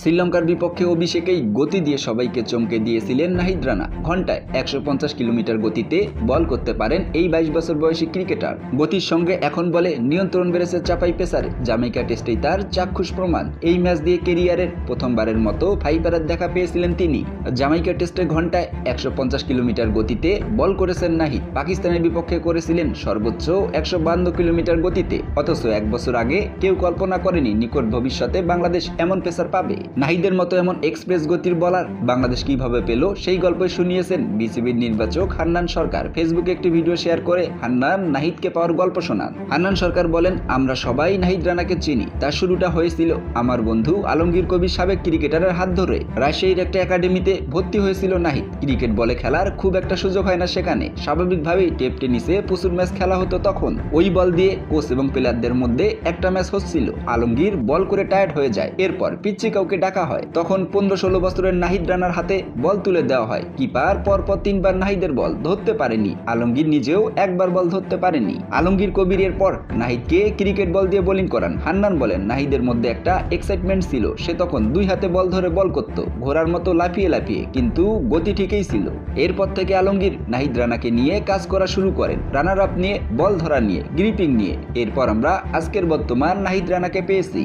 শ্রীলঙ্কার বিপক্ষে অভিষেকেই গতি দিয়ে সবাইকে চমকে দিয়েছিলেন নাহিদ রানা। ঘন্টায় 150 কিলোমিটার গতিতে বল করতে পারেন এই 22 বছর বয়সী ক্রিকেটার। গতির সঙ্গে এখন বলে নিয়ন্ত্রণ বেড়েছে চাপাই পেসারে। জামাইকা টেস্টেই তার চাক্ষুষ প্রমাণ। এই ম্যাচ দিয়ে কেরিয়ারের প্রথমবারের মতো ফাইবারের দেখা পেয়েছিলেন তিনি। জামাইকা টেস্টে ঘন্টায় 150 কিলোমিটার গতিতে বল করেছেন নাহিদ। পাকিস্তানের বিপক্ষে করেছিলেন সর্বোচ্চ 152 কিলোমিটার গতিতে। অথচ এক বছর আগে কেউ কল্পনা করেনি নিকট ভবিষ্যতে বাংলাদেশ এমন পেসার পাবে। নাহিদের মতো এমন এক্সপ্রেস গতির বলার বাংলাদেশ কিভাবে পেল সেই গল্পই শুনিয়েছেন বিসিবির নির্বাচক হান্নান সরকার। ফেসবুকে একটি ভিডিও শেয়ার করে হান্নান নাহিদকে পাওয়ার গল্প শোনান। হান্নান সরকার বলেন, আমরা সবাই নাহিদ রানাকে চিনি। তার শুরুটা হয়েছিল আমার বন্ধু আলমগীর কবির সাবেক ক্রিকেটারের হাত ধরে। রাজশাহীর একটা একাডেমিতে ভর্তি হয়েছিল নাহিদ। ক্রিকেট বলে খেলার খুব একটা সুযোগ হয় না সেখানে। স্বাভাবিকভাবেই টেপ টেনিসে প্রচুর ম্যাচ খেলা হতো তখন। ওই বল দিয়ে কোচ এবং প্লেয়ারদের মধ্যে একটা ম্যাচ হচ্ছিল। আলমগীর বল করে টায়ার্ড হয়ে যায়। এরপর পিচ্ছি কাউকে ডাকা হয়। তখন 15-16 বছরের নাহিদ রানার হাতে বল তুলে দেওয়া হয়। কিপার পরপর 3 বার নাহিদের বল ধরতে পারেনি। আলমগীর নিজেও একবার বল ধরতে পারেনি। আলমগীর কবির এরপর নাহিদকে ক্রিকেট বল দিয়ে বোলিং করান। হান্নান বলেন, নাহিদের মধ্যে একটা এক্সাইটমেন্ট ছিল। সে তখন 2 হাতে বল ধরে বল করত, ঘোড়ার মতো লাফিয়ে লাফিয়ে, কিন্তু গতি ঠিকই ছিল। এরপর থেকে আলমগীর নাহিদ রানাকে নিয়ে কাজ করা শুরু করেন। রানার আপ নিয়ে, বল ধরা নিয়ে, গ্রিপিং নিয়ে। এরপর আমরা আজকের বর্তমান নাহিদ রানাকে পেয়েছি।